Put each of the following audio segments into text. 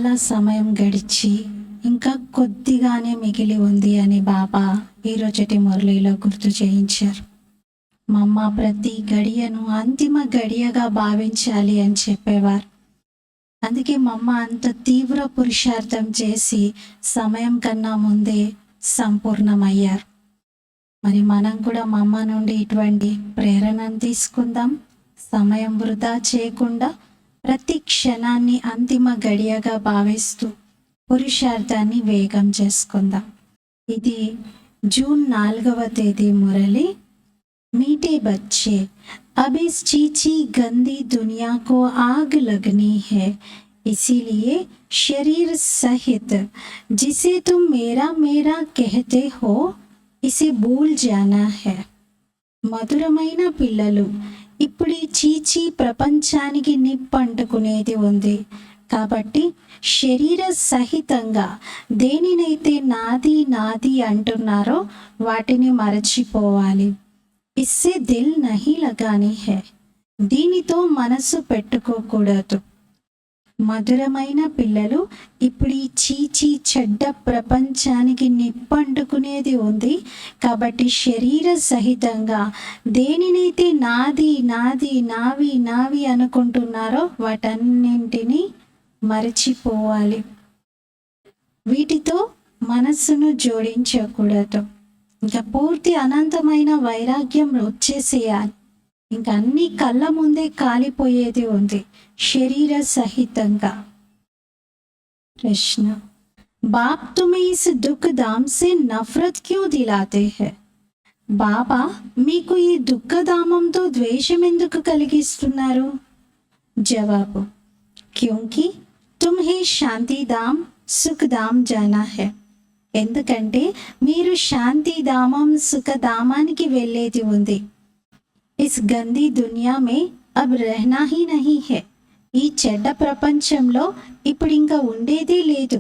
చాలా సమయం గడిచి ఇంకా కొద్దిగానే మిగిలి ఉంది అని బాబా ఈరోజటి మురళిలో గుర్తు చేయించారు. మమ్మ ప్రతి గడియను అంతిమ గడియగా భావించాలి అని చెప్పేవారు. అందుకే మమ్మ అంత తీవ్ర పురుషార్థం చేసి సమయం కన్నా ముందే సంపూర్ణమయ్యారు. మరి మనం కూడా మమ్మ నుండి ఇటువంటి ప్రేరణను తీసుకుందాం. సమయం వృధా చేయకుండా ప్రతి క్షణాన్ని అంతిమ గడియగా భావిస్తూ పురుషార్థాన్ని వేగం చేసుకుందాం. ఇది జూన్ 4వ తేదీ మురళి. मीठे बच्चे, अब इस चीची गंदी दुनिया को आग लगनी है, इसीलिए शरीर सहित जिसे तुम मेरा मेरा कहते हो इसे भूल जाना है. మధురమైన పిల్లలు, ఇప్పుడు ఈ చీచీ ప్రపంచానికి నిప్పంటుకునేది ఉంది. కాబట్టి శరీర సహితంగా దేనినైతే నాది నాది అంటున్నారో వాటిని మరచిపోవాలి. ఇస్సే దిల్ నహీ లగానీ హై, దీనితో మనసు పెట్టుకోకూడదు. మధురమైన పిల్లలు, ఇప్పుడు ఈ చీచీ చెడ్డ ప్రపంచానికి నిప్పంటుకునేది ఉంది. కాబట్టి శరీర సహితంగా దేనినైతే నాది నాది నావి నావి అనుకుంటున్నారో వాటన్నింటినీ మరచిపోవాలి. వీటితో మనస్సును జోడించకూడదు. ఇంకా పూర్తి అనంతమైన వైరాగ్యం వచ్చేసేయాలి. ఇంకా అన్ని కళ్ళ ముందే కాలిపోయేది ఉంది శరీర సహితంగా. ప్రశ్న: బాప్ తుమ్హే ఇస్ దుఃఖ్ ధామ్ సే నఫరత్ క్యూ దిలాతే హై? బాబా మీకు ఈ దుఃఖధామంతో ద్వేషం ఎందుకు కలిగిస్తున్నారు? జవాబు: క్యూంకి తుమ్హే శాంతిధామ్ సుఖధామ్ జానా హై. ఎందుకంటే మీరు శాంతిధామం సుఖధామానికి వెళ్ళేది ఉంది. ఇస్ గందీ దునియా మే అబ్ రెహనా హీ నహీ హై. ఈ చెడ్డ ప్రపంచంలో ఇప్పుడు ఇంకా ఉండేదే లేదు.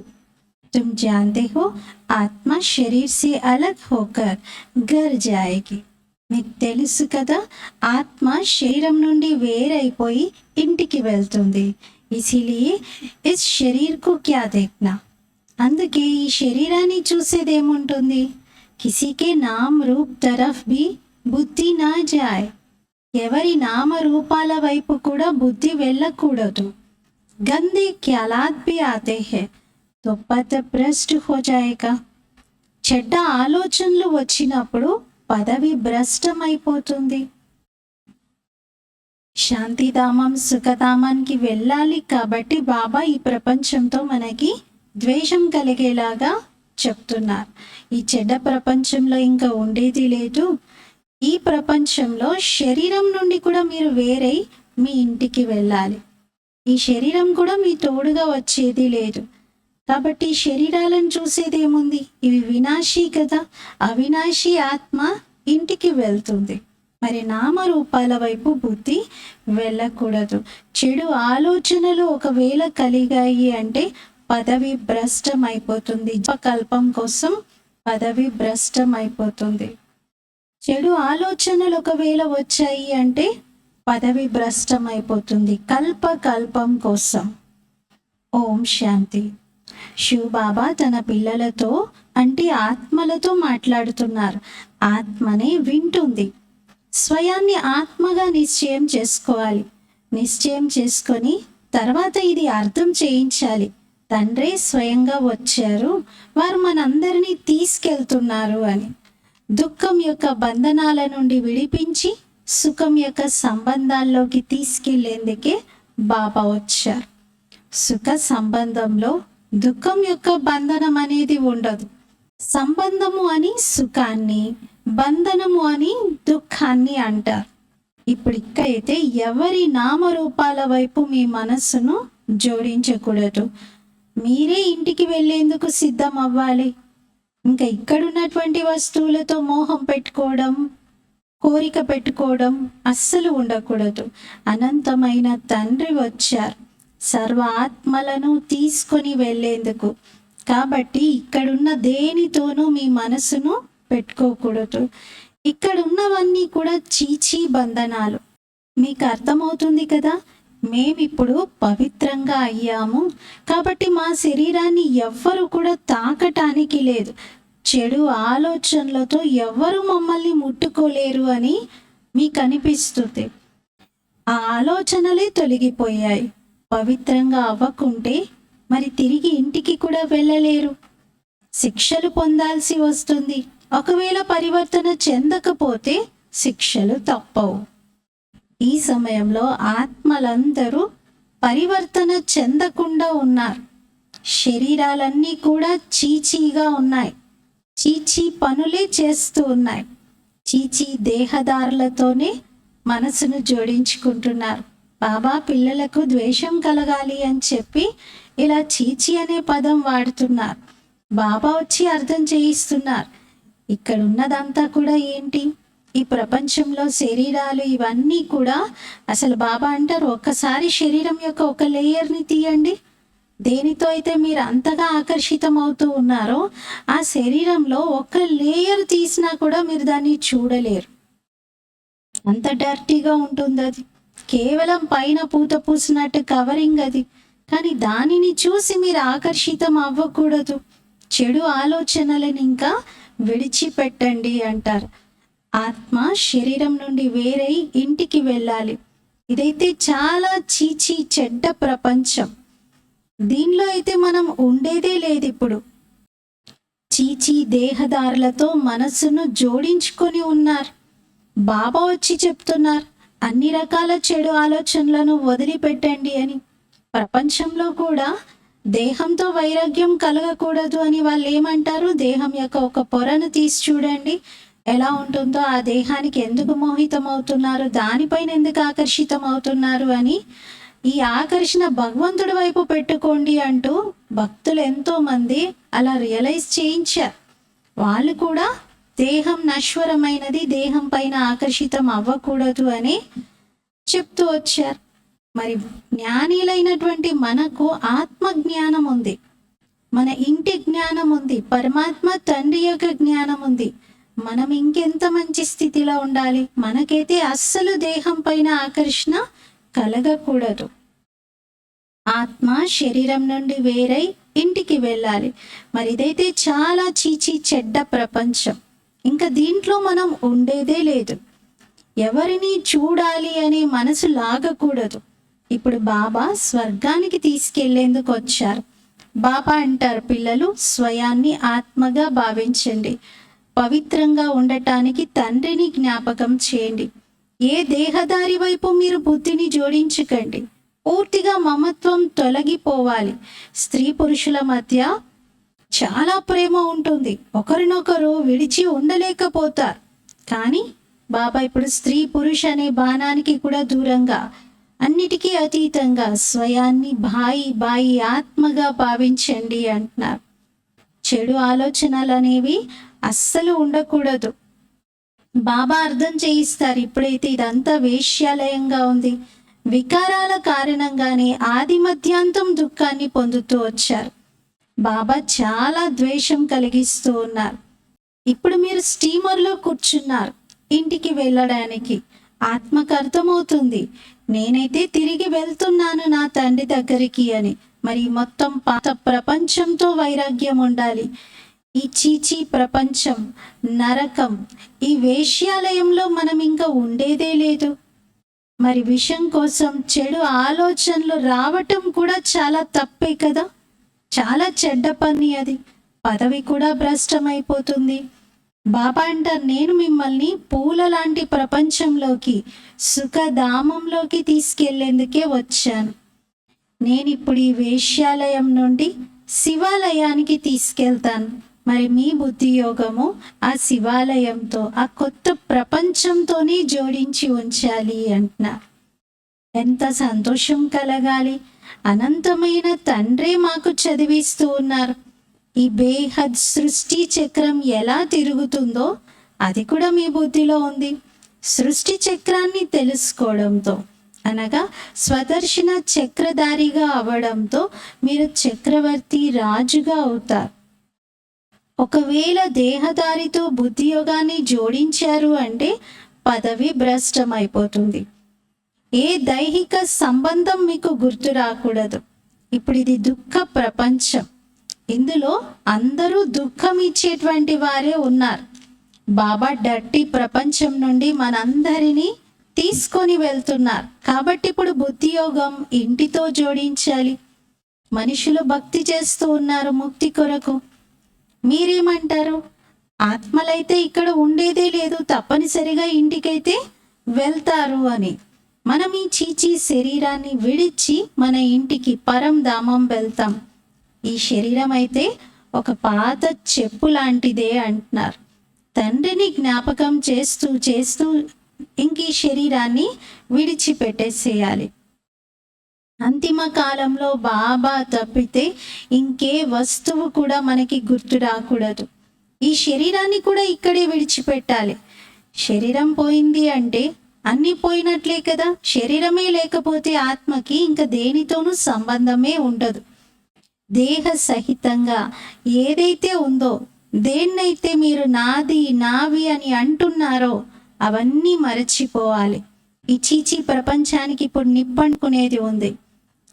తుమ్ జాన్తే హో ఆత్మ శరీర్ సే అలగ్ హోకర్ ఘర్ జాయేగి. మీకు తెలుసు కదా, ఆత్మ శరీరం నుండి వేరైపోయి ఇంటికి వెళ్తుంది. ఇసిలియే ఇస్ శరీర్ కు క్యా దేఖ్నా. అందుకే ఈ శరీరాన్ని చూసేదేముంటుంది? కిసీకే నామ్ రూప్ తరఫ్ బి బుద్ధి నా జాయ్. ఎవరి నామరూపాల వైపు కూడా బుద్ధి వెళ్ళకూడదు. గందే ఖ్యాలాత్ బి ఆతే హై తో పత భ్రష్ట్ హో జాయేగా. చెడ్డ ఆలోచనలు వచ్చినప్పుడు పదవి భ్రష్టమైపోతుంది. శాంతిధామం సుఖధామానికి వెళ్ళాలి. కాబట్టి బాబా ఈ ప్రపంచంతో మనకి ద్వేషం కలిగేలాగా చెప్తున్నారు. ఈ చెడ్డ ప్రపంచంలో ఇంకా ఉండేది లేదు. ఈ ప్రపంచంలో శరీరం నుండి కూడా మీరు వేరై మీ ఇంటికి వెళ్ళాలి. ఈ శరీరం కూడా మీ తోడుగా వచ్చేది లేదు. కాబట్టి ఈ శరీరాలను చూసేది ఏముంది? ఇవి వినాశీ కదా. అవినాశీ ఆత్మ ఇంటికి వెళ్తుంది. మరి నామరూపాల వైపు బుద్ధి వెళ్ళకూడదు. చెడు ఆలోచనలు ఒకవేళ కలిగాయి అంటే పదవి భ్రష్టం అయిపోతుంది. కల్పం కోసం పదవి భ్రష్టం అయిపోతుంది. చెడు ఆలోచనలు ఒకవేళ వచ్చాయి అంటే పదవి భ్రష్టం అయిపోతుంది కల్పం కోసం. ఓం శాంతి. శివ్ బాబా తన పిల్లలతో అంటే ఆత్మలతో మాట్లాడుతున్నారు. ఆత్మనే వింటుంది. స్వయాన్ని ఆత్మగా నిశ్చయం చేసుకోవాలి. నిశ్చయం చేసుకొని తర్వాత ఇది అర్థం చేయించాలి. తండ్రే స్వయంగా వచ్చారు, వారు మనందరినీ తీసుకెళ్తున్నారు అని. దుఃఖం యొక్క బంధనాల నుండి విడిపించి సుఖం యొక్క సంబంధాల్లోకి తీసుకెళ్లేందుకే బాబా వచ్చారు. సుఖ సంబంధంలో దుఃఖం యొక్క బంధనం అనేది ఉండదు. సంబంధము అని సుఖాన్ని, బంధనము అని దుఃఖాన్ని అంటారు. ఇప్పుడు ఇక్కడైతే ఎవరి నామరూపాల వైపు మీ మనస్సును జోడించకూడదు. మీరే ఇంటికి వెళ్ళేందుకు సిద్ధం అవ్వాలి. ఇంకా ఇక్కడున్నటువంటి వస్తువులతో మోహం పెట్టుకోవడం, కోరిక పెట్టుకోవడం అస్సలు ఉండకూడదు. అనంతమైన తండ్రి వచ్చారు సర్వ ఆత్మలను తీసుకొని వెళ్ళేందుకు. కాబట్టి ఇక్కడున్న దేనితోనూ మీ మనసును పెట్టుకోకూడదు. ఇక్కడ ఉన్నవన్నీ కూడా చీచీ బంధనాలు. మీకు అర్థమవుతుంది కదా. మేమిప్పుడు పవిత్రంగా అయ్యాము, కాబట్టి మా శరీరాన్ని ఎవ్వరు కూడా తాకటానికి లేదు, చెడు ఆలోచనలతో ఎవ్వరు మమ్మల్ని ముట్టుకోలేరు అని మీకు అనిపిస్తుంది. ఆ ఆలోచనలే తొలగిపోయాయి. పవిత్రంగా అవ్వకుంటే మరి తిరిగి ఇంటికి కూడా వెళ్ళలేరు, శిక్షలు పొందాల్సి వస్తుంది. ఒకవేళ పరివర్తన చెందకపోతే శిక్షలు తప్పవు. ఈ సమయంలో ఆత్మలందరూ పరివర్తన చెందకుండా ఉన్నారు. శరీరాలన్నీ కూడా చీచీగా ఉన్నాయి, చీచీ పనులే చేస్తూ ఉన్నాయి. చీచీ దేహదారులతోనే మనసును జోడించుకుంటున్నారు. బాబా పిల్లలకు ద్వేషం కలగాలి అని చెప్పి ఇలా చీచీ అనే పదం వాడుతున్నారు. బాబా వచ్చి అర్థం చేయిస్తున్నారు, ఇక్కడ ఉన్నదంతా కూడా ఏంటి, ఈ ప్రపంచంలో శరీరాలు ఇవన్నీ కూడా అసలు బాబా అంటారు, ఒక్కసారి శరీరం యొక్క ఒక లేయర్ని తీయండి, దేనితో అయితే మీరు అంతగా ఆకర్షితం అవుతూ ఉన్నారో ఆ శరీరంలో ఒక లేయర్ తీసినా కూడా మీరు దాన్ని చూడలేరు, అంత డర్టీగా ఉంటుంది అది. కేవలం పైన పూత పూసినట్టు కవరింగ్ అది, కానీ దానిని చూసి మీరు ఆకర్షితం అవ్వకూడదు. చెడు ఆలోచనలను ఇంకా విడిచిపెట్టండి అంటారు. ఆత్మ శరీరం నుండి వేరై ఇంటికి వెళ్ళాలి. ఇదైతే చాలా చీచీ చెడ్డ ప్రపంచం, దీనిలో అయితే మనం ఉండేదే లేదు. ఇప్పుడు చీచీ దేహదారులతో మనసును జోడించుకొని ఉన్నారు. బాబా వచ్చి చెప్తున్నారు, అన్ని రకాల చెడు ఆలోచనలను వదిలిపెట్టండి అని. ప్రపంచంలో కూడా దేహంతో వైరాగ్యం కలగకూడదు అని వాళ్ళు ఏమంటారు, దేహం యొక్క ఒక పొరను తీసి చూడండి ఎలా ఉంటుందో, ఆ దేహానికి ఎందుకు మోహితం అవుతున్నారు, దానిపైన ఎందుకు ఆకర్షితం అవుతున్నారు అని. ఈ ఆకర్షణ భగవంతుడి వైపు పెట్టుకోండి అంటూ భక్తులు ఎంతో మంది అలా రియలైజ్ చేయించారు. వాళ్ళు కూడా దేహం నశ్వరమైనది, దేహం పైన ఆకర్షితం అవ్వకూడదు అని చెప్తూ వచ్చారు. మరి జ్ఞానిలైనటువంటి మనకు ఆత్మ జ్ఞానం ఉంది, మన ఇంటి జ్ఞానం ఉంది, పరమాత్మ తండ్రి యొక్క జ్ఞానం ఉంది. మనం ఇంకెంత మంచి స్థితిలో ఉండాలి. మనకైతే అస్సలు దేహం పైన ఆకర్షణ కలగకూడదు. ఆత్మ శరీరం నుండి వేరై ఇంటికి వెళ్ళాలి. మరి ఇదైతే చాలా చీచీ చెడ్డ ప్రపంచం, ఇంకా దీంట్లో మనం ఉండేదే లేదు. ఎవరిని చూడాలి అని మనసు లాగకూడదు. ఇప్పుడు బాబా స్వర్గానికి తీసుకెళ్లేందుకు వచ్చారు. బాబా అంటారు, పిల్లలు స్వయాన్ని ఆత్మగా భావించండి, పవిత్రంగా ఉండటానికి తండ్రిని జ్ఞాపకం చేయండి. ఏ దేహదారి వైపు మీరు బుద్ధిని జోడించకండి. పూర్తిగా మమత్వం తొలగిపోవాలి. స్త్రీ పురుషుల మధ్య చాలా ప్రేమ ఉంటుంది, ఒకరినొకరు విడిచి ఉండలేకపోతారు. కానీ బాబా ఇప్పుడు స్త్రీ పురుష అనే బాణానికి కూడా దూరంగా, అన్నిటికీ అతీతంగా స్వయాన్ని బాయి ఆత్మగా భావించండి అంటున్నారు. చెడు ఆలోచనలు అనేవి అస్సలు ఉండకూడదు. బాబా అర్థం చేయిస్తారు, ఇప్పుడైతే ఇదంతా వేశ్యాలయంగా ఉంది, వికారాల కారణంగానే ఆది మధ్యాంతం దుఃఖాన్ని పొందుతూ వచ్చారు. బాబా చాలా ద్వేషం కలిగిస్తూ ఉన్నారు. ఇప్పుడు మీరు స్టీమర్లో కూర్చున్నారు ఇంటికి వెళ్ళడానికి. ఆత్మకు అర్థమవుతుంది, నేనైతే తిరిగి వెళ్తున్నాను నా తండ్రి దగ్గరికి అని. మరి మొత్తం పాత ప్రపంచంతో వైరాగ్యం ఉండాలి. ఈ చీచీ ప్రపంచం, నరకం, ఈ వేశ్యాలయంలో మనం ఇంకా ఉండేదే లేదు. మరి విషం కోసం చెడు ఆలోచనలు రావటం కూడా చాలా తప్పే కదా, చాలా చెడ్డ పని అది. పదవి కూడా భ్రష్టమైపోతుంది. బాబా అంటారు, నేను మిమ్మల్ని పూల లాంటి ప్రపంచంలోకి, సుఖధామంలోకి తీసుకెళ్లేందుకే వచ్చాను. నేను ఇప్పుడు ఈ వేశ్యాలయం నుండి శివాలయానికి తీసుకెళ్తాను. మరి మీ బుద్ధి యోగము ఆ శివాలయంతో, ఆ కొత్త ప్రపంచంతోనే జోడించి ఉంచాలి అంటున్నారు. ఎంత సంతోషం కలగాలి. అనంతమైన తండ్రే మాకు చదివిస్తూ ఉన్నారు. ఈ బేహద్ సృష్టి చక్రం ఎలా తిరుగుతుందో అది కూడా మీ బుద్ధిలో ఉంది. సృష్టి చక్రాన్ని తెలుసుకోవడంతో, అనగా స్వదర్శన చక్రధారిగా అవ్వడంతో మీరు చక్రవర్తి రాజుగా అవుతారు. ఒకవేళ దేహదారితో బుద్ధి యోగాన్ని జోడించారు అంటే పదవి భ్రష్టమైపోతుంది. ఏ దైహిక సంబంధం మీకు గుర్తు రాకూడదు. ఇప్పుడు ఇది దుఃఖ ప్రపంచం. ఇందులో అందరూ దుఃఖం ఇచ్చేటువంటి వారే ఉన్నారు. బాబా డర్టీ ప్రపంచం నుండి మనందరినీ తీసుకొని వెళ్తున్నారు. కాబట్టి ఇప్పుడు బుద్ధి యోగం ఇంటితో జోడించాలి. మనుషులు భక్తి చేస్తూ ఉన్నారు ముక్తి కొరకు. మీరేమంటారు? ఆత్మలైతే ఇక్కడ ఉండేదే లేదు, తప్పనిసరిగా ఇంటికైతే వెళ్తారు అని. మనం ఈ చీచీ శరీరాన్ని విడిచి మన ఇంటికి పరంధామం వెళ్తాం. ఈ శరీరం అయితే ఒక పాత చెప్పు లాంటిదే అంటున్నారు. తండ్రిని జ్ఞాపకం చేస్తూ చేస్తూ ఇంక ఈ శరీరాన్ని విడిచిపెట్టేసేయాలి. అంతిమ కాలంలో బాబా తప్పితే ఇంకే వస్తువు కూడా మనకి గుర్తు రాకూడదు. ఈ శరీరాన్ని కూడా ఇక్కడే విడిచిపెట్టాలి. శరీరం పోయింది అంటే అన్నీ పోయినట్లే కదా. శరీరమే లేకపోతే ఆత్మకి ఇంకా దేనితోనూ సంబంధమే ఉండదు. దేహ సహితంగా ఏదైతే ఉందో, దేన్నైతే మీరు నాది నావి అని అంటున్నారో అవన్నీ మరచిపోవాలి. ఈ చీచీ ప్రపంచానికి ఇప్పుడు నిప్పంటుకునేది ఉంది,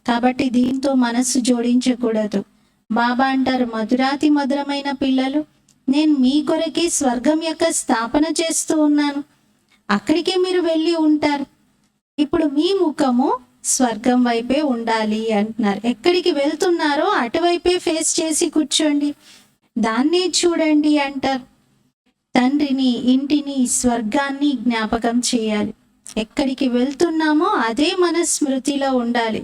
కాబట్టి దీంతో మనస్సు జోడించకూడదు. బాబా అంటారు, మధురాతి మధురమైన పిల్లలు, నేను మీ కొరకే స్వర్గం యొక్క స్థాపన చేస్తూ ఉన్నాను, అక్కడికే మీరు వెళ్ళి ఉంటారు. ఇప్పుడు మీ ముఖము స్వర్గం వైపే ఉండాలి అంటున్నారు. ఎక్కడికి వెళ్తున్నారో అటువైపే ఫేస్ చేసి కూర్చోండి, దాన్నే చూడండి అంటారు. తండ్రిని, ఇంటిని, స్వర్గాన్ని జ్ఞాపకం చేయాలి. ఎక్కడికి వెళ్తున్నామో అదే మన స్మృతిలో ఉండాలి.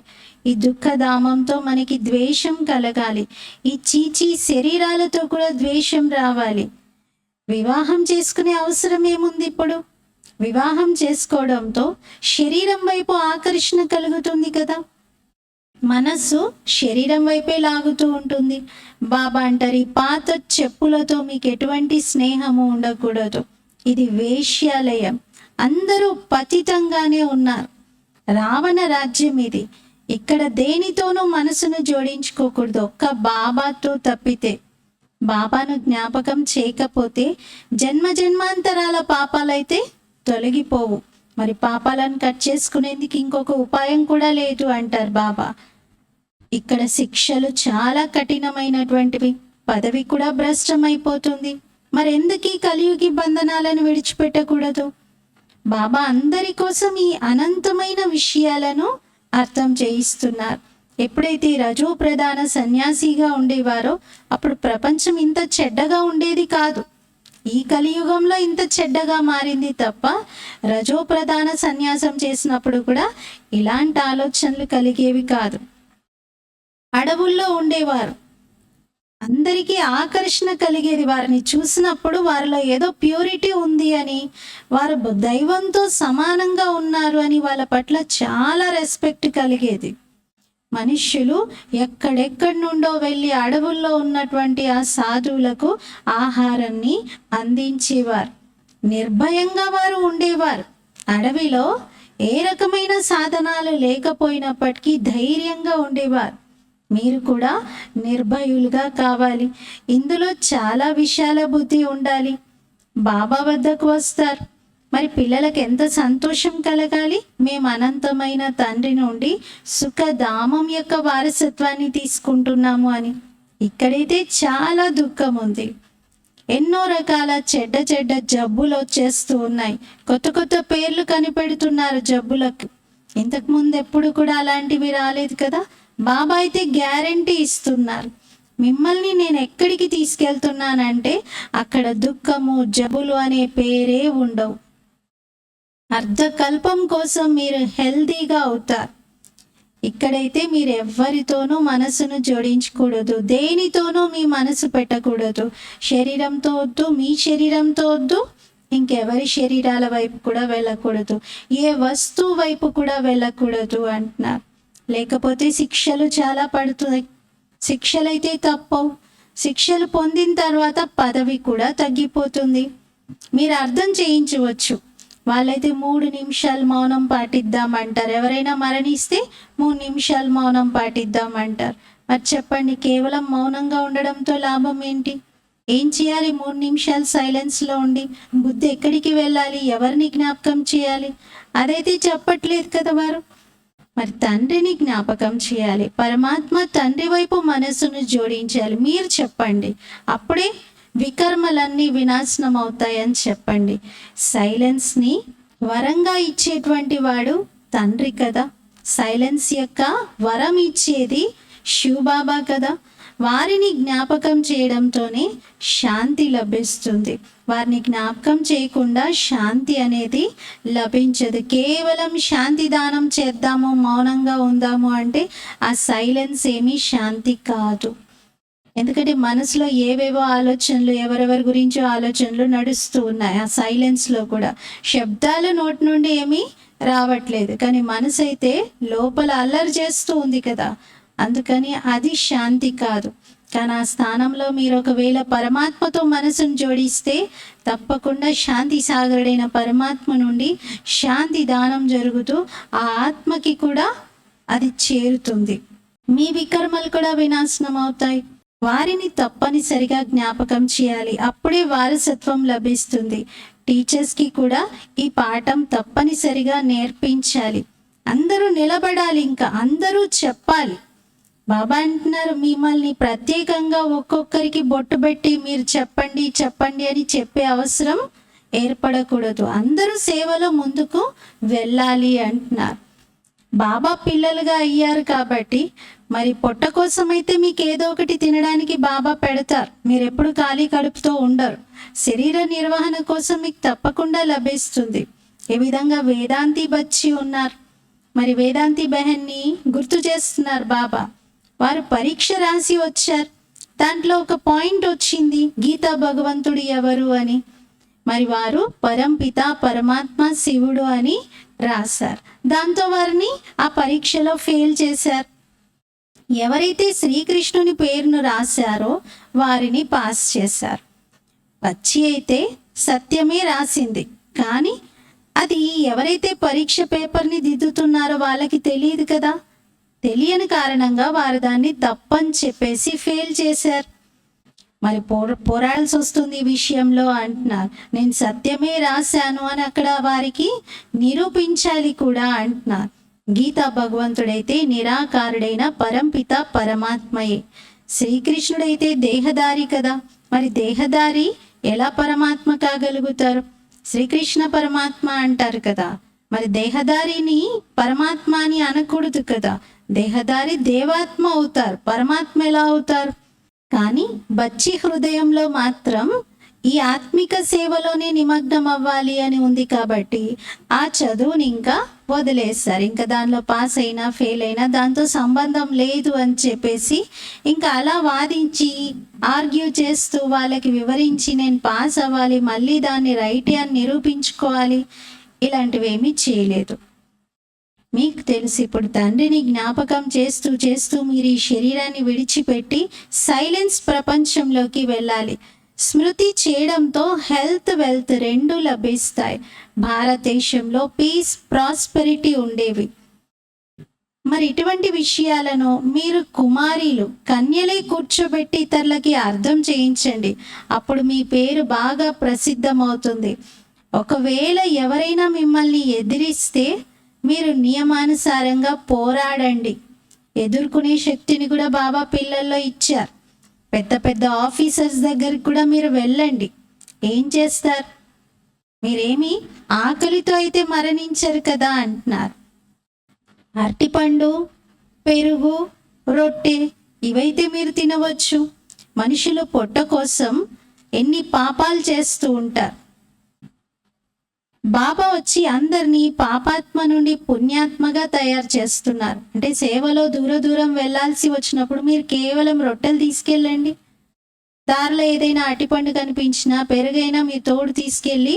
ఈ దుఃఖధామంతో మనకి ద్వేషం కలగాలి. ఈ చీచీ శరీరాలతో కూడా ద్వేషం రావాలి. వివాహం చేసుకునే అవసరం ఏముంది? ఇప్పుడు వివాహం చేసుకోవడంతో శరీరం వైపు ఆకర్షణ కలుగుతుంది కదా. మనస్సు శరీరం వైపే లాగుతూ ఉంటుంది. బాబా అంటారు, ఈ పాత చెప్పులతో మీకు ఎటువంటి స్నేహము ఉండకూడదు. ఇది వేశ్యాలయం. అందరూ పతితంగానే ఉన్నారు. రావణ రాజ్యం ఇది. ఇక్కడ దేనితోనూ మనసును జోడించుకోకూడదు, ఒక్క బాబాతో తప్పితే. బాబాను జ్ఞాపకం చేయకపోతే జన్మ జన్మాంతరాల పాపాలైతే తొలగిపోవు. మరి పాపాలను కట్ చేసుకునేందుకు ఇంకొక ఉపాయం కూడా లేదు అంటారు బాబా. ఇక్కడ శిక్షలు చాలా కఠినమైనటువంటివి, పదవి కూడా భ్రష్టమైపోతుంది. మరి ఎందుకు ఈ కలియుగి బంధనాలను విడిచిపెట్టకూడదు? బాబా అందరి కోసం ఈ అనంతమైన విషయాలను అర్థం చేయిస్తున్నారు. ఎప్పుడైతే రజో ప్రధాన సన్యాసిగా ఉండేవారో అప్పుడు ప్రపంచం ఇంత చెడ్డగా ఉండేది కాదు. ఈ కలియుగంలో ఇంత చెడ్డగా మారింది తప్ప రజో ప్రధాన సన్యాసం చేసినప్పుడు కూడా ఇలాంటి ఆలోచనలు కలిగేవి కాదు. అడవుల్లో ఉండేవారు, అందరికీ ఆకర్షణ కలిగేది. వారిని చూసినప్పుడు వారిలో ఏదో ప్యూరిటీ ఉంది అని, వారు దైవంతో సమానంగా ఉన్నారు అని వాళ్ళ పట్ల చాలా రెస్పెక్ట్ కలిగేది. మనుష్యులు ఎక్కడెక్కడి నుండో వెళ్ళి అడవుల్లో ఉన్నటువంటి ఆ సాధువులకు ఆహారాన్ని అందించేవారు. నిర్భయంగా వారు ఉండేవారు. అడవిలో ఏ రకమైన సాధనాలు లేకపోయినప్పటికీ ధైర్యంగా ఉండేవారు. మీరు కూడా నిర్భయులుగా కావాలి. ఇందులో చాలా విశాల బుద్ధి ఉండాలి. బాబా వద్దకు వస్తారు, మరి పిల్లలకు ఎంత సంతోషం కలగాలి. మేము అనంతమైన తండ్రి నుండి సుఖధామం యొక్క వారసత్వాన్ని తీసుకుంటున్నాము అని. ఇక్కడైతే చాలా దుఃఖం ఉంది. ఎన్నో రకాల చెడ్డ చెడ్డ జబ్బులు వచ్చేస్తూ ఉన్నాయి. కొత్త కొత్త పేర్లు కనిపెడుతున్నారు జబ్బులకు. ఇంతకుముందు ఎప్పుడు కూడా అలాంటివి రాలేదు కదా. బాబా అయితే గ్యారంటీ ఇస్తున్నారు, మిమ్మల్ని నేను ఎక్కడికి తీసుకెళ్తున్నానంటే అక్కడ దుఃఖము, జబ్బులు అనే పేరే ఉండవు. అర్ధకల్పం కోసం మీరు హెల్దీగా అవుతారు. ఇక్కడైతే మీరు ఎవ్వరితోనూ మనసును జోడించకూడదు, దేనితోనూ మీ మనసు పెట్టకూడదు. శరీరంతో వద్దు, మీ శరీరంతో వద్దు, ఇంకెవరి శరీరాల వైపు కూడా వెళ్ళకూడదు, ఏ వస్తువు వైపు కూడా వెళ్ళకూడదు అంటున్నారు. లేకపోతే శిక్షలు చాలా పడుతున్నాయి. శిక్షలైతే తప్పవు. శిక్షలు పొందిన తర్వాత పదవి కూడా తగ్గిపోతుంది. మీరు అర్థం చేయించవచ్చు. వాళ్ళైతే 3 నిమిషాలు మౌనం పాటిద్దామంటారు. ఎవరైనా మరణిస్తే 3 నిమిషాలు మౌనం పాటిద్దామంటారు. మరి చెప్పండి, కేవలం మౌనంగా ఉండడంతో లాభం ఏంటి? ఏం చేయాలి? 3 నిమిషాలు సైలెన్స్లో ఉండి బుద్ధి ఎక్కడికి వెళ్ళాలి, ఎవరిని జ్ఞాపకం చేయాలి, అదైతే చెప్పట్లేదు కదా వారు. మరి తండ్రిని జ్ఞాపకం చేయాలి, పరమాత్మ తండ్రి వైపు మనసును జోడించాలి. మీరు చెప్పండి, అప్పుడే వికర్మలన్నీ వినాశనం అవుతాయని చెప్పండి. సైలెన్స్ని వరంగా ఇచ్చేటువంటి వాడు తండ్రి కదా. సైలెన్స్ యొక్క వరం ఇచ్చేది శివబాబా కదా. వారిని జ్ఞాపకం చేయడంతోనే శాంతి లభిస్తుంది. వారిని జ్ఞాపకం చేయకుండా శాంతి అనేది లభించదు. కేవలం శాంతి దానం చేద్దాము, మౌనంగా ఉందాము అంటే ఆ సైలెన్స్ ఏమీ శాంతి కాదు. ఎందుకంటే మనసులో ఏవేవో ఆలోచనలు, ఎవరెవరి గురించో ఆలోచనలు నడుస్తూ ఉన్నాయి. ఆ సైలెన్స్లో కూడా శబ్దాలు నోటి నుండి ఏమీ రావట్లేదు, కానీ మనసు అయితే లోపల అల్లరి చేస్తూ ఉంది కదా. అందుకని అది శాంతి కాదు. కానీ ఆ స్థానంలో మీరు ఒకవేళ పరమాత్మతో మనసును జోడిస్తే తప్పకుండా శాంతి సాగరుడైన పరమాత్మ నుండి శాంతి దానం జరుగుతూ ఆ ఆత్మకి కూడా అది చేరుతుంది. మీ వికర్మలు కూడా వినాశనం అవుతాయి. వారిని తప్పనిసరిగా జ్ఞాపకం చేయాలి, అప్పుడే వారసత్వం లభిస్తుంది. టీచర్స్కి కూడా ఈ పాఠం తప్పనిసరిగా నేర్పించాలి. అందరూ నిలబడాలి, ఇంకా అందరూ చెప్పాలి. బాబా అంటున్నారు, మిమ్మల్ని ప్రత్యేకంగా ఒక్కొక్కరికి బొట్టు పెట్టి మీరు చెప్పండి చెప్పండి అని చెప్పే అవసరం ఏర్పడకూడదు. అందరూ సేవలో ముందుకు వెళ్ళాలి అంటున్నారు. బాబా పిల్లలుగా అయ్యారు కాబట్టి మరి పొట్ట కోసం అయితే మీకు ఏదో ఒకటి తినడానికి బాబా పెడతారు. మీరు ఎప్పుడు ఖాళీ కడుపుతో ఉండరు. శరీర నిర్వహణ కోసం మీకు తప్పకుండా లభిస్తుంది. ఏ విధంగా వేదాంతి బచ్చి ఉన్నారు. మరి వేదాంతి బెహన్ని గుర్తు చేస్తున్నారు బాబా. వారు పరీక్ష రాసి వచ్చారు. దాంట్లో ఒక పాయింట్ వచ్చింది, గీతా భగవంతుడు ఎవరు అని. మరి వారు పరంపిత పరమాత్మ శివుడు అని రాశారు. దాంతో వారిని ఆ పరీక్షలో ఫెయిల్ చేశారు. ఎవరైతే శ్రీకృష్ణుని పేరును రాశారో వారిని పాస్ చేశారు. బచ్చి అయితే సత్యమే రాసింది, కానీ అది ఎవరైతే పరీక్ష పేపర్ని దిద్దుతున్నారో వాళ్ళకి తెలియదు కదా. తెలియని కారణంగా వారు దాన్ని తప్పని చెప్పేసి ఫెయిల్ చేశారు. మరి పోరాడాల్సి వస్తుంది ఈ విషయంలో అంటున్నారు. నేను సత్యమే రాశాను అని అక్కడ వారికి నిరూపించాలి కూడా అంటున్నారు. గీతా భగవంతుడైతే నిరాకారుడైన పరంపిత పరమాత్మయే. శ్రీకృష్ణుడైతే దేహదారి కదా. మరి దేహదారి ఎలా పరమాత్మ కాగలుగుతారు? శ్రీకృష్ణ పరమాత్మ అంటారు కదా. మరి దేహదారిని పరమాత్మ అని అనకూడదు కదా. దేహదారి దేవాత్మ అవుతారు, పరమాత్మ ఎలా అవుతారు? కానీ బచ్చి హృదయంలో మాత్రం ఈ ఆత్మిక సేవలోనే నిమగ్నం అవ్వాలి అని ఉంది కాబట్టి ఆ చదువుని ఇంకా వదిలేస్తారు. ఇంకా దానిలో పాస్ అయినా ఫెయిల్ అయినా దాంతో సంబంధం లేదు అని చెప్పేసి ఇంకా అలా వాదించి ఆర్గ్యూ చేస్తూ వాళ్ళకి వివరించి నేను పాస్ అవ్వాలి, మళ్ళీ దాన్ని రైట్ అని నిరూపించుకోవాలి, ఇలాంటివి ఏమీ చేయలేదు. మీకు తెలిసి ఇప్పుడు తండ్రిని జ్ఞాపకం చేస్తూ చేస్తూ మీరు ఈ శరీరాన్ని విడిచిపెట్టి సైలెన్స్ ప్రపంచంలోకి వెళ్ళాలి. స్మృతి చేయడంతో హెల్త్ వెల్త్ రెండు లభిస్తాయి. భారతదేశంలో పీస్ ప్రాస్పెరిటీ ఉండేవి. మరి ఇటువంటి విషయాలను మీరు కుమారీలు కన్యలే కూర్చోబెట్టి ఇతరులకి అర్థం చేయించండి. అప్పుడు మీ పేరు బాగా ప్రసిద్ధమవుతుంది. ఒకవేళ ఎవరైనా మిమ్మల్ని ఎదిరిస్తే మీరు నియమానుసారంగా పోరాడండి. ఎదుర్కొనే శక్తిని కూడా బాబా పిల్లల్లో ఇచ్చారు. పెద్ద పెద్ద ఆఫీసర్స్ దగ్గరికి కూడా మీరు వెళ్ళండి. ఏం చేస్తారు? మీరేమి ఆకలితో అయితే మరణించరు కదా అంటున్నారు. అరటిపండు, పెరుగు, రొట్టె ఇవైతే మీరు తినవచ్చు. మనుషులు పొట్ట కోసం ఎన్ని పాపాలు చేస్తూ ఉంటారు. బాబా వచ్చి అందరినీ పాపాత్మ నుండి పుణ్యాత్మగా తయారు చేస్తున్నారు. అంటే సేవలో దూరం వెళ్ళాల్సి వచ్చినప్పుడు మీరు కేవలం రొట్టెలు తీసుకెళ్ళండి. దారిలో ఏదైనా అరటిపండు కనిపించినా పెరుగైనా మీ తోడు తీసుకెళ్ళి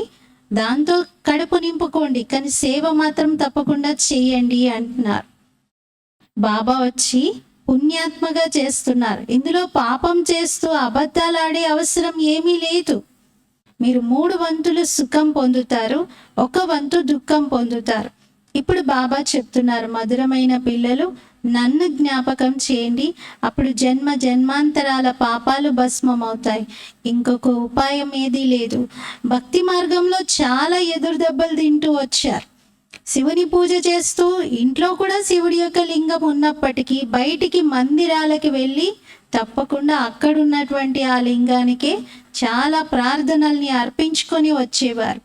దాంతో కడుపు నింపుకోండి, కానీ సేవ మాత్రం తప్పకుండా చేయండి అంటున్నారు. బాబా వచ్చి పుణ్యాత్మగా చేస్తున్నారు. ఇందులో పాపం చేస్తూ అబద్ధాలు ఆడే అవసరం ఏమీ లేదు. మీరు 3 వంతులు సుఖం పొందుతారు, 1 వంతు దుఃఖం పొందుతారు. ఇప్పుడు బాబా చెప్తున్నారు, మధురమైన పిల్లలు, నన్ను జ్ఞాపకం చేయండి, అప్పుడు జన్మ జన్మాంతరాల పాపాలు భస్మమవుతాయి. ఇంకొక ఉపాయం ఏదీ లేదు. భక్తి మార్గంలో చాలా ఎదురు దెబ్బలు తింటూ వచ్చారు. శివుని పూజ చేస్తూ ఇంట్లో కూడా శివుడి యొక్క లింగం ఉన్నప్పటికీ బయటికి మందిరాలకి వెళ్ళి తప్పకుండా అక్కడున్నటువంటి ఆ లింగానికే చాలా ప్రార్థనల్ని అర్పించుకొని వచ్చేవారు.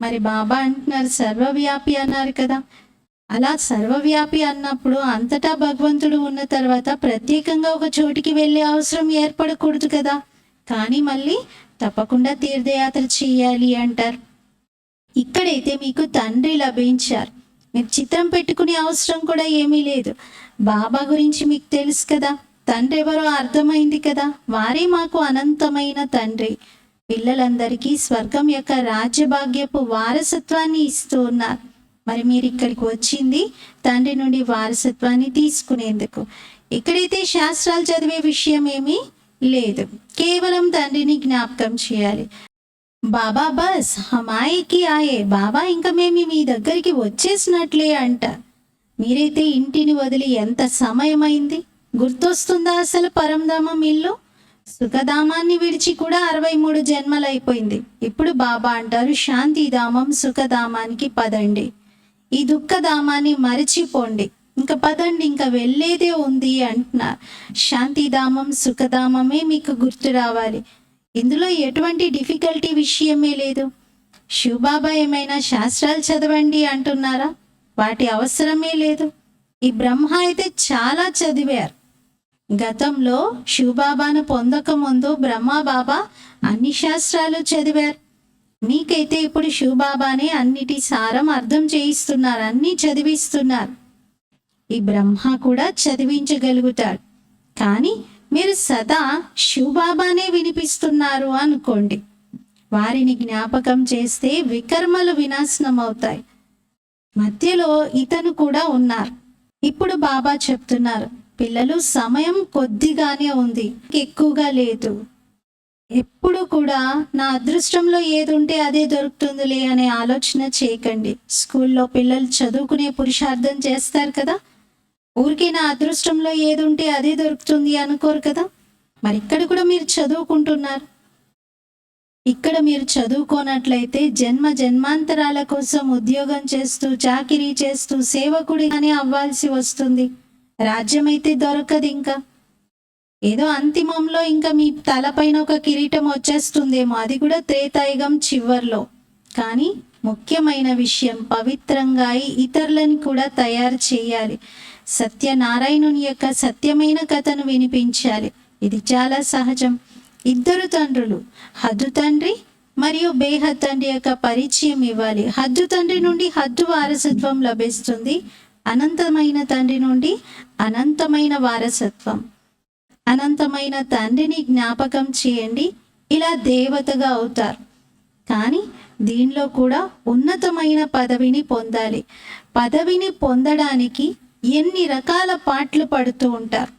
మరి బాబా అంటున్నారు సర్వవ్యాపి అన్నారు కదా. అలా సర్వవ్యాపి అన్నప్పుడు అంతటా భగవంతుడు ఉన్న తర్వాత ప్రత్యేకంగా ఒక చోటికి వెళ్ళే అవసరం ఏర్పడకూడదు కదా. కానీ మళ్ళీ తప్పకుండా తీర్థయాత్ర చేయాలి అంటారు. ఇక్కడైతే మీకు తండ్రి లభించారు. మీరు చిత్రం పెట్టుకునే అవసరం కూడా ఏమీ లేదు. బాబా గురించి మీకు తెలుసు కదా, తండ్రి ఎవరో అర్థమైంది కదా. వారే మాకు అనంతమైన తండ్రి. పిల్లలందరికీ స్వర్గం యొక్క రాజ్యభాగ్యపు వారసత్వాన్ని ఇస్తూ ఉన్నారు. మరి మీరు ఇక్కడికి వచ్చింది తండ్రి నుండి వారసత్వాన్ని తీసుకునేందుకు. ఇక్కడైతే శాస్త్రాలు చదివే విషయం ఏమీ లేదు, కేవలం తండ్రిని జ్ఞాపకం చేయాలి. బాబా బస్ హమాయికి ఆయే, బాబా ఇంకా మేము మీ దగ్గరికి వచ్చేసినట్లే అంట. మీరైతే ఇంటిని వదిలి ఎంత సమయమైంది, గుర్తొస్తుందా అసలు పరంధామం ఇల్లు? సుఖధామాన్ని విడిచి కూడా 63 జన్మలైపోయింది. ఇప్పుడు బాబా అంటారు శాంతిధామం సుఖధామానికి పదండి, ఈ దుఃఖధామాన్ని మరిచిపోండి, ఇంకా పదండి, ఇంకా వెళ్ళేదే ఉంది అంటున్నారు. శాంతిధామం సుఖధామమే మీకు గుర్తు రావాలి. ఇందులో ఎటువంటి డిఫికల్టీ విషయమే లేదు. శివబాబా ఏమైనా శాస్త్రాలు చదవండి అంటున్నారా? వాటి అవసరమే లేదు. ఈ బ్రహ్మ అయితే చాలా చదివారు. గతంలో శివబాబాను పొందక ముందు బ్రహ్మబాబా అన్ని శాస్త్రాలు చదివారు. మీకైతే ఇప్పుడు శివబాబానే అన్నిటి సారం అర్థం చేయిస్తున్నారు, అన్నీ చదివిస్తున్నారు. ఈ బ్రహ్మ కూడా చదివించగలుగుతాడు. కానీ మీరు సదా శివబాబానే వినిపిస్తున్నారు అనుకోండి. వారిని జ్ఞాపకం చేస్తే వికర్మలు వినాశనం అవుతాయి. మధ్యలో ఇతను కూడా ఉన్నారు. ఇప్పుడు బాబా చెప్తున్నారు, పిల్లలు సమయం కొద్దిగానే ఉంది, ఎక్కువగా లేదు. ఎప్పుడు కూడా నా అదృష్టంలో ఏది ఉంటే అదే దొరుకుతుందిలే అనే ఆలోచన చేయకండి. స్కూల్లో పిల్లలు చదువుకునే పురుషార్థం చేస్తారు కదా, ఊరికే నా అదృష్టంలో ఏది ఉంటే అదే దొరుకుతుంది అనుకోరు కదా. మరి ఇక్కడ కూడా మీరు చదువుకుంటున్నారు. ఇక్కడ మీరు చదువుకోనట్లయితే జన్మ జన్మాంతరాల కోసం ఉద్యోగం చేస్తూ చాకిరీ చేస్తూ సేవకుడిగానే అవ్వాల్సి వస్తుంది. రాజ్యం అయితే దొరకదు. ఇంకా ఏదో అంతిమంలో ఇంకా మీ తలపైన ఒక కిరీటం వచ్చేస్తుందేమో, అది కూడా త్రేతాయుగం చివర్లో. కానీ ముఖ్యమైన విషయం, పవిత్రంగా ఇతరులను కూడా తయారు చేయాలి. సత్యనారాయణుని యొక్క సత్యమైన కథను వినిపించాలి. ఇది చాలా సహజం. ఇద్దరు తండ్రులు, హద్దు తండ్రి మరియు బేహద్ తండ్రి యొక్క పరిచయం ఇవ్వాలి. హద్దు తండ్రి నుండి హద్దు వారసత్వం లభిస్తుంది, అనంతమైన తండ్రి నుండి అనంతమైన వారసత్వం. అనంతమైన తండ్రిని జ్ఞాపకం చేయండి, ఇలా దేవతగా అవుతారు. కానీ దీనిలో కూడా ఉన్నతమైన పదవిని పొందాలి. పదవిని పొందడానికి ఎన్ని రకాల పాటలు పడుతూ ఉంటారు.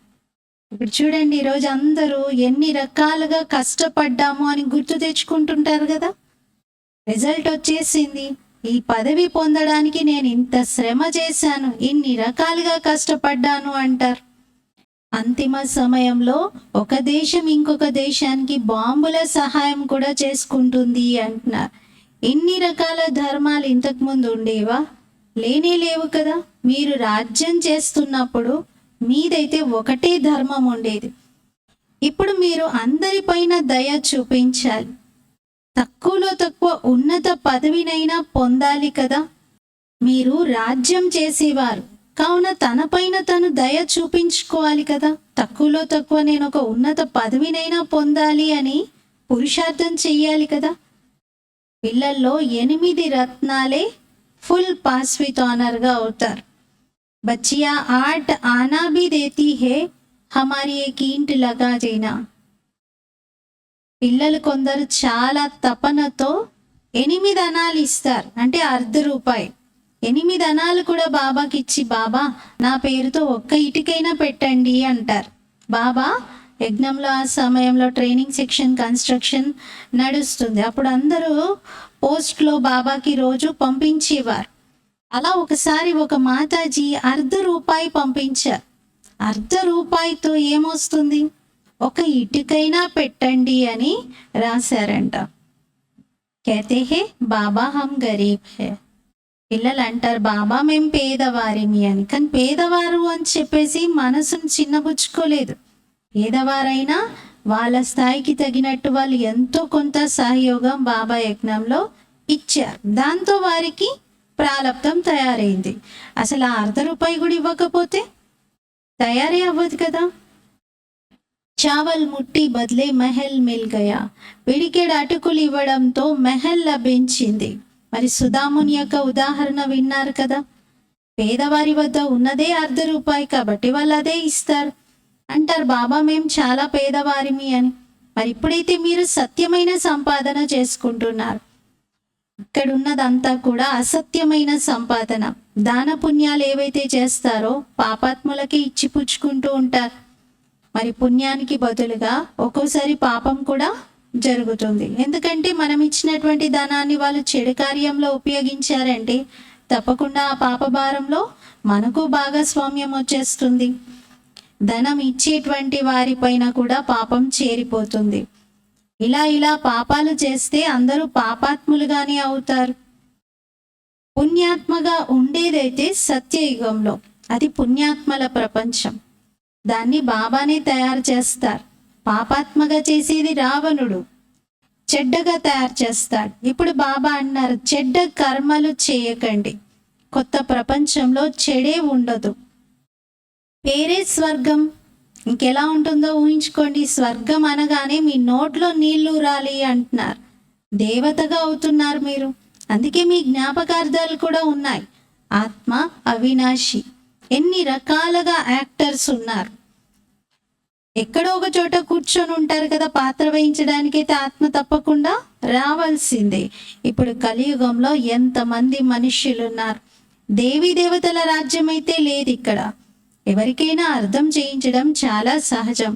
ఇప్పుడు చూడండి, ఈరోజు అందరూ ఎన్ని రకాలుగా కష్టపడ్డాము అని గుర్తు తెచ్చుకుంటుంటారు కదా. రిజల్ట్ వచ్చేసింది, ఈ పదవి పొందడానికి నేను ఇంత శ్రమ చేశాను, ఇన్ని రకాలుగా కష్టపడ్డాను అంటారు. అంతిమ సమయంలో ఒక దేశం ఇంకొక దేశానికి బాంబుల సహాయం కూడా చేసుకుంటుంది అంటున్నారు. ఇన్ని రకాల ధర్మాలు ఇంతకుముందు ఉండేవా? లేనే లేవు కదా. మీరు రాజ్యం చేస్తున్నప్పుడు మీదైతే ఒకటే ధర్మం ఉండేది. ఇప్పుడు మీరు అందరిపైన దయ చూపించాలి. తక్కువలో తక్కువ ఉన్నత పదవినైనా పొందాలి కదా. మీరు రాజ్యం చేసేవారు కావున తనపైన తను దయ చూపించుకోవాలి కదా. తక్కువలో తక్కువ నేను ఒక ఉన్నత పదవినైనా పొందాలి అని పురుషార్థం చెయ్యాలి కదా. పిల్లల్లో 8 రత్నాలే ఫుల్ పాస్ విత్ ఆనర్గా అవుతారు. బచ్చియా 8 ఆనా భీ దేతీ హే, హమారీ ఏక్ ఈంట్ లగా దేనా. పిల్లలు కొందరు చాలా తపనతో 8 అనాలు ఇస్తారు, అంటే ₹1/2. 8 అనాలు కూడా బాబాకి ఇచ్చి, బాబా నా పేరుతో ఒక్క ఇటుకైనా పెట్టండి అంటారు. బాబా యజ్ఞంలో ఆ సమయంలో ట్రైనింగ్ సెక్షన్ కన్స్ట్రక్షన్ నడుస్తుంది. అప్పుడు అందరూ పోస్ట్లో బాబాకి రోజు పంపించేవారు. అలా ఒకసారి ఒక మాతాజీ ₹1/2 పంపించారు. ₹1/2తో ఏమొస్తుంది? ఒక ఇటుకైనా పెట్టండి అని రాశారంట. कहते हैं బాబా హమ్ గరీబ్ హై. పిల్లలు అంటారు బాబా మేము పేదవారిమి అని. కానీ పేదవారు అని చెప్పేసి మనసును చిన్నబుచ్చుకోలేదు. పేదవారైనా వాళ్ళ స్థాయికి తగినట్టు వాళ్ళు ఎంతో కొంత సహయోగం బాబా యజ్ఞంలో ఇచ్చారు. దాంతో వారికి ప్రాలబ్ధం తయారైంది. అసలు ఆ ₹1/2 కూడా ఇవ్వకపోతే తయారీ అవ్వదు కదా. చావల్ ముట్టి బదులే మెహల్ మిల్ గయా. పిడికెడు అటుకులు ఇవ్వడంతో మెహల్ లభించింది. మరి సుధాముని యొక్క ఉదాహరణ విన్నారు కదా. పేదవారి వద్ద ఉన్నదే ₹1/2 కాబట్టి వాళ్ళు అదే ఇస్తారు. అంటారు బాబా మేము చాలా పేదవారిమి అని. మరి ఇప్పుడైతే మీరు సత్యమైన సంపాదన చేసుకుంటున్నారు. ఇక్కడ ఉన్నదంతా కూడా అసత్యమైన సంపాదన. దాన పుణ్యాలు ఏవైతే చేస్తారో పాపాత్ములకి ఇచ్చి పుచ్చుకుంటూ ఉంటారు. మరి పుణ్యానికి బదులుగా ఒక్కోసారి పాపం కూడా జరుగుతుంది. ఎందుకంటే మనం ఇచ్చినటువంటి ధనాన్ని వాళ్ళు చెడు కార్యంలో ఉపయోగించారంటే తప్పకుండా ఆ పాప భారంలో మనకు భాగస్వామ్యం వచ్చేస్తుంది. ధనం ఇచ్చేటువంటి వారిపైన కూడా పాపం చేరిపోతుంది. ఇలా పాపాలు చేస్తే అందరూ పాపాత్ములుగానే అవుతారు. పుణ్యాత్మగా ఉండేదైతే సత్యయుగంలో అది పుణ్యాత్మల ప్రపంచం. దాన్ని బాబానే తయారు చేస్తారు. పాపాత్మగా చేసేది రావణుడు, చెడ్డగా తయారు చేస్తాడు. ఇప్పుడు బాబా అన్నారు చెడ్డ కర్మలు చేయకండి, కొత్త ప్రపంచంలో చెడే ఉండదు. పేరే స్వర్గం. ఇంకెలా ఉంటుందో ఊహించుకోండి. స్వర్గం అనగానే మీ నోట్లో నీళ్లు రాలి అంటున్నారు. దేవతగా అవుతున్నారు మీరు. అందుకే మీ జ్ఞాపకార్థాలు కూడా ఉన్నాయి. ఆత్మ అవినాశి. ఎన్ని రకాలుగా యాక్టర్స్ ఉన్నారు. ఎక్కడో ఒక చోట కూర్చొని ఉంటారు కదా పాత్ర వహించడానికైతే ఆత్మ తప్పకుండా రావాల్సిందే. ఇప్పుడు కలియుగంలో ఎంతమంది మనుష్యులు ఉన్నారు. దేవీ దేవతల రాజ్యం అయితే లేదు ఇక్కడ. ఎవరికైనా అర్థం చేయించడం చాలా సహజం.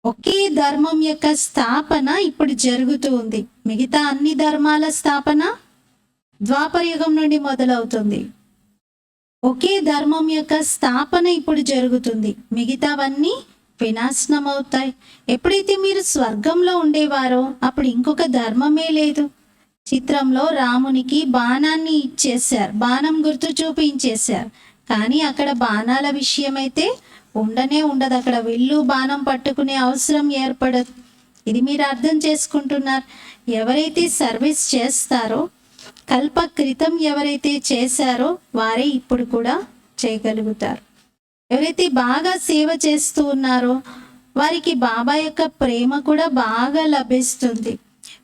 ఒకే ధర్మం యొక్క స్థాపన ఇప్పుడు జరుగుతూ ఉంది. మిగతా అన్ని ధర్మాల స్థాపన ద్వాపర యుగం నుండి మొదలవుతుంది. ఒకే ధర్మం యొక్క స్థాపన ఇప్పుడు జరుగుతుంది. మిగతావన్నీ వినాశనం అవుతాయి. ఎప్పుడైతే మీరు స్వర్గంలో ఉండేవారో అప్పుడు ఇంకొక ధర్మమే లేదు. చిత్రంలో రామునికి బాణాన్ని ఇచ్చేశారు, బాణం గుర్తు చూపించేశారు. కానీ అక్కడ బాణాల విషయం అయితే ఉండనే ఉండదు. అక్కడ విల్లు బాణం పట్టుకునే అవసరం ఏర్పడదు. ఇది మీరు అర్థం చేసుకుంటున్నారు. ఎవరైతే సర్వీస్ చేస్తారో, కల్ప క్రితం ఎవరైతే చేశారో వారే ఇప్పుడు కూడా చేయగలుగుతారు. ఎవరైతే బాగా సేవ చేస్తూ ఉన్నారో వారికి బాబా యొక్క ప్రేమ కూడా బాగా లభిస్తుంది.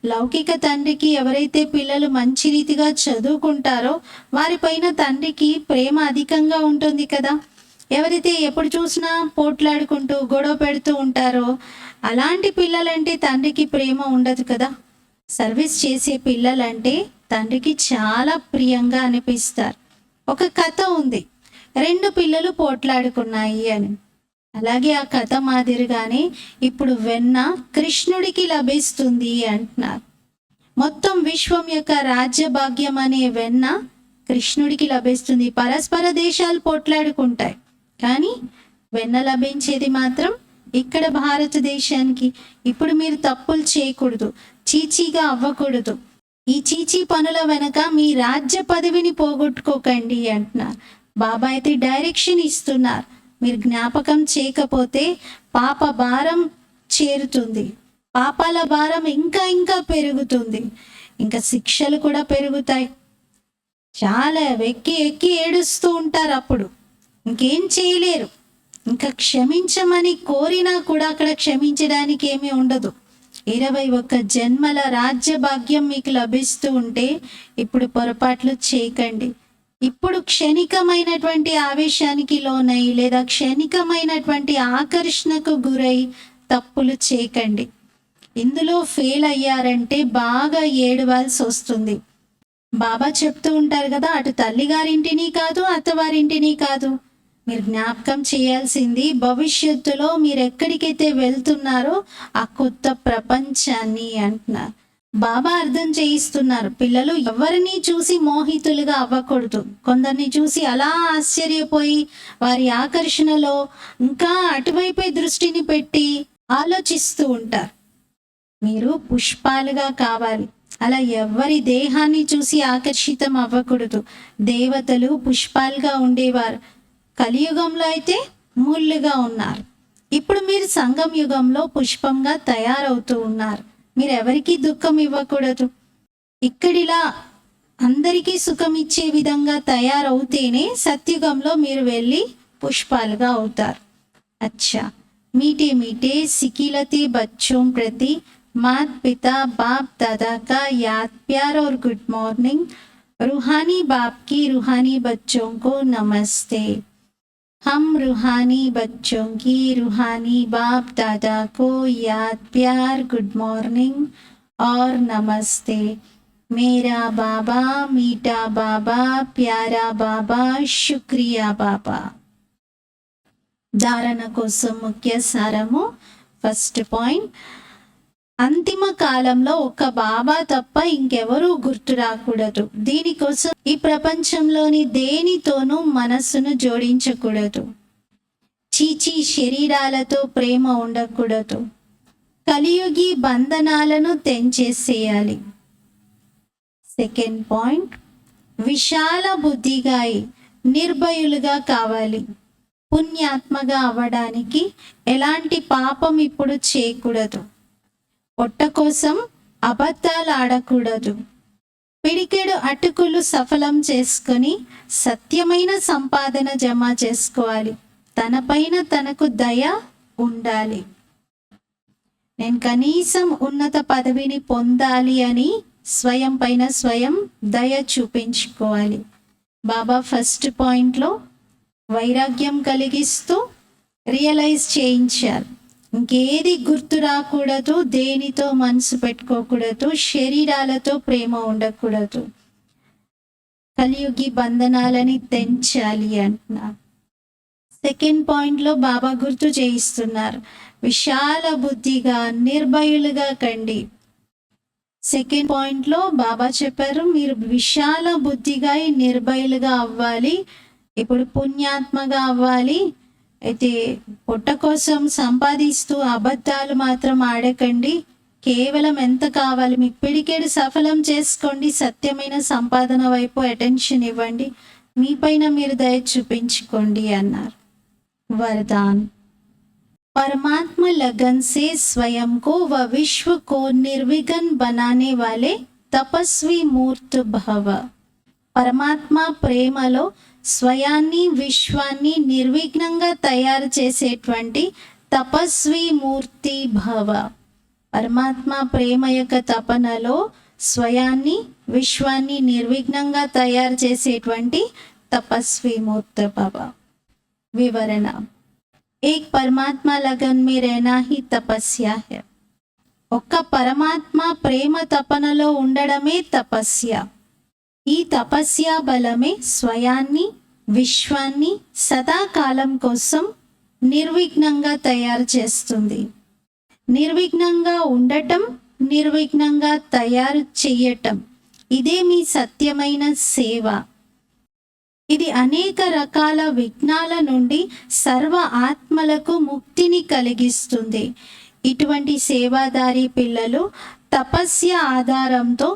లౌకిక తండ్రికి ఎవరైతే పిల్లలు మంచి రీతిగా చదువుకుంటారో వారిపైన తండ్రికి ప్రేమ అధికంగా ఉంటుంది కదా. ఎవరైతే ఎప్పుడు చూసినా పోట్లాడుకుంటూ గొడవ పెడుతూ ఉంటారో అలాంటి పిల్లలంటే తండ్రికి ప్రేమ ఉండదు కదా. సర్వీస్ చేసే పిల్లలంటే తండ్రికి చాలా ప్రియంగా అనిపిస్తారు. ఒక కథ ఉంది, 2 పిల్లలు పోట్లాడుకున్నాయి అని. అలాగే ఆ కథ మాదిరిగానే ఇప్పుడు వెన్న కృష్ణుడికి లభిస్తుంది అంటున్నారు. మొత్తం విశ్వం యొక్క రాజ్య భాగ్యం అనే వెన్న కృష్ణుడికి లభిస్తుంది. పరస్పర దేశాలు పోట్లాడుకుంటాయి కానీ వెన్న లభించేది మాత్రం ఇక్కడ భారతదేశానికి. ఇప్పుడు మీరు తప్పులు చేయకూడదు, చీచీగా అవ్వకూడదు. ఈ చీచీ పనుల వెనక మీ రాజ్య పదవిని పోగొట్టుకోకండి అంటున్నారు. బాబా అయితే డైరెక్షన్ ఇస్తున్నారు. మీరు జ్ఞాపకం చేయకపోతే పాప భారం చేరుతుంది, పాపాల భారం ఇంకా ఇంకా పెరుగుతుంది, ఇంకా శిక్షలు కూడా పెరుగుతాయి. చాలా ఎక్కి ఎక్కి ఏడుస్తూ ఉంటారు. అప్పుడు ఇంకేం చేయలేరు. ఇంకా క్షమించమని కోరినా కూడా అక్కడ క్షమించడానికి ఏమీ ఉండదు. 21 జన్మల రాజ్య భాగ్యం మీకు లభిస్తూ ఉంటే ఇప్పుడు పొరపాట్లు చేయకండి. ఇప్పుడు క్షణికమైనటువంటి ఆవేశానికి లోనై లేదా క్షణికమైనటువంటి ఆకర్షణకు గురై తప్పులు చేయకండి. ఇందులో ఫెయిల్ అయ్యారంటే బాగా ఏడవాల్సి వస్తుంది. బాబా చెప్తూ ఉంటారు కదా, అటు తల్లిగారింటిని కాదు అత్తవారింటిని కాదు. మీరు జ్ఞాపకం చేయాల్సింది భవిష్యత్తులో మీరు ఎక్కడికైతే వెళ్తున్నారో ఆ కొత్త ప్రపంచాన్ని అంటున్నారు. బాబా అర్థం చేయిస్తున్నారు, పిల్లలు ఎవరిని చూసి మోహితులుగా అవ్వకూడదు. కొందరిని చూసి అలా ఆశ్చర్యపోయి వారి ఆకర్షణలో ఇంకా అటువైపే దృష్టిని పెట్టి ఆలోచిస్తూ ఉంటారు. మీరు పుష్పాలుగా కావాలి. అలా ఎవరి దేహాన్ని చూసి ఆకర్షితం అవ్వకూడదు. దేవతలు పుష్పాలుగా ఉండేవారు, కలియుగంలో అయితే ముళ్ళుగా ఉన్నారు. ఇప్పుడు మీరు సంగం యుగంలో పుష్పంగా తయారవుతూ ఉన్నారు. మీరు ఎవరికి దుఃఖం ఇవ్వకూడదు. ఇక్కడిలా అందరికీ సుఖం ఇచ్చే విధంగా తయారవుతేనే సత్యుగంలో మీరు వెళ్ళి పుష్పాలుగా అవుతారు. అచ్చా, मीठे मीठे सिकिलते बच्चों प्रति माता पिता बाप दादा का याद प्यार और गुड मॉर्निंग। रूहानी बाप की रूहानी बच्चों को नमस्ते। हम रूहानी बच्चों की रूहानी बाप दादा को याद प्यार गुड मॉर्निंग और नमस्ते। मेरा बाबा मीठा बाबा प्यारा बाबा शुक्रिया बाबा। ధారణ కోసం ముఖ్య సారము. ఫస్ట్ పాయింట్, అంతిమ కాలంలో ఒక బాబా తప్ప ఇంకెవరూ గుర్తు రాకూడదు. దీనికోసం ఈ ప్రపంచంలోని దేనితోనూ మనస్సును జోడించకూడదు. చీచీ శరీరాలతో ప్రేమ ఉండకూడదు. కలియుగి బంధనాలను తెంచేసేయాలి. సెకండ్ పాయింట్, విశాల బుద్ధిగా నిర్భయులుగా కావాలి. పుణ్యాత్మగా అవ్వడానికి ఎలాంటి పాపం ఇప్పుడు చేయకూడదు. పొట్ట కోసం అబద్ధాలు ఆడకూడదు. పిడికెడు అటుకులు సఫలం చేసుకొని సత్యమైన సంపాదన జమ చేసుకోవాలి. తనపైన తనకు దయ ఉండాలి. నేను కనీసం ఉన్నత పదవిని పొందాలి అని స్వయం పైన స్వయం దయ చూపించుకోవాలి. బాబా ఫస్ట్ పాయింట్లో వైరాగ్యం కలిగిస్తూ రియలైజ్ చేయించారు. ఇంకేది గుర్తు రాకూడదు, దేనితో మనసు పెట్టుకోకూడదు, శరీరాలతో ప్రేమ ఉండకూడదు. కలియుగి బంధనాలని తెంచాలి అంటున్నారు. సెకండ్ పాయింట్లో బాబా గుర్తు చేయిస్తున్నారు, విశాల బుద్ధిగా నిర్భయులుగా కండి. సెకండ్ పాయింట్లో బాబా చెప్పారు, మీరు విశాల బుద్ధిగా నిర్భయులుగా అవ్వాలి. ఇప్పుడు పుణ్యాత్మగా అవ్వాలి. అయితే పొట్ట కోసం సంపాదిస్తూ అబద్ధాలు మాత్రం ఆడకండి. కేవలం ఎంత కావాలి మీకు పిడికెడు సఫలం చేసుకోండి. సత్యమైన సంపాదన వైపు అటెన్షన్ ఇవ్వండి. మీపైన మీరు దయ చూపించుకోండి అన్నారు. वरदान, परमात्मा लगन से स्वयं को व विश्व को निर्विघ्न बनाने वाले तपस्वी मूर्त भव। పరమాత్మ ప్రేమలో స్వయాన్ని విశ్వాన్ని నిర్విఘ్నంగా తయారు చేసేటువంటి తపస్వి మూర్తి భవ. పరమాత్మ ప్రేమ యొక్క తపనలో స్వయాన్ని విశ్వాన్ని నిర్విఘ్నంగా తయారు చేసేటువంటి తపస్వి మూర్తి భవ. వివరణ, एक परमात्मा लगन में रहना ही तपस्या है. ఒక్క పరమాత్మ ప్రేమ తపనలో ఉండడమే తపస్య. ఈ తపస్య బలమే స్వయాన్ని విశ్వాన్ని సదాకాలం కోసం నిర్విఘ్నంగా తయారు చేస్తుంది. నిర్విఘ్నంగా ఉండటం, నిర్విఘ్నంగా తయారు చెయ్యటం, ఇదే మీ సత్యమైన సేవ. ఇది అనేక రకాల విఘ్నాల నుండి సర్వ ఆత్మలకు ముక్తిని కలిగిస్తుంది. ఇటువంటి సేవాదారి పిల్లలు తపస్య ఆధారంతో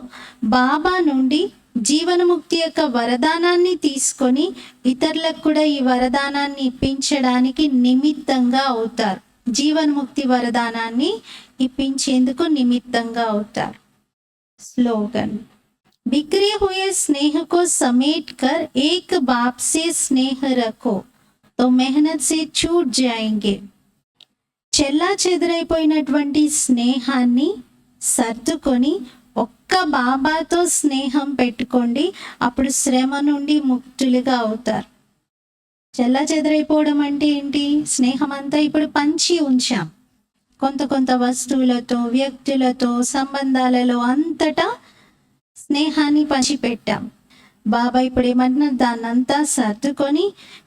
బాబా నుండి జీవనముక్తి యొక్క వరదానాన్ని తీసుకొని ఇతరులకు కూడా ఈ వరదానాన్ని ఇప్పించడానికి నిమిత్తంగా అవుతారు. జీవన్ముక్తి వరదానాన్ని ఇప్పించేందుకు నిమిత్తంగా అవుతారు. స్లోగన్, बिखरे हुए स्नेह को समेट कर एक बाप से स्नेह रखो तो मेहनत से छूट जाएंगे. చెల్లా చెదరైపోయినటువంటి స్నేహాన్ని సర్దుకొని ఒక్క బాబాతో స్నేహం పెట్టుకోండి. అప్పుడు శ్రమ నుండి ముక్తులుగా అవుతారు. చెల్లా చెదరైపోవడం అంటే ఏంటి? స్నేహం అంతా ఇప్పుడు పంచి ఉంచాం. కొంత వస్తువులతో, వ్యక్తులతో, సంబంధాలలో అంతటా స్నేహాన్ని పంచిపెట్టాం. బాబా ఇప్పుడు ఏమంటున్నారు, దాన్నంతా సర్దుకొని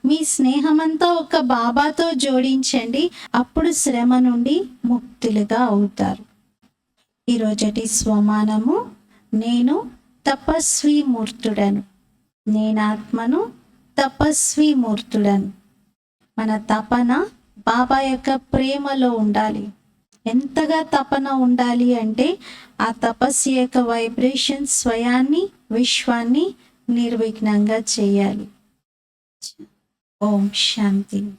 మీ స్నేహమంతా ఒక బాబాతో జోడించండి. అప్పుడు శ్రమ నుండి ముక్తులుగా అవుతారు. ఈరోజటి స్వమానము, నేను తపస్వి మూర్తుడను. నేనాత్మను తపస్వి మూర్తుడను. మన తపన బాబా యొక్క ప్రేమలో ఉండాలి. ఎంతగా తపన ఉండాలి అంటే ఆ తపస్సు యొక్క వైబ్రేషన్ స్వయాన్ని, విశ్వాన్ని నిర్విఘ్నంగా చేయాలి. ఓం శాంతి.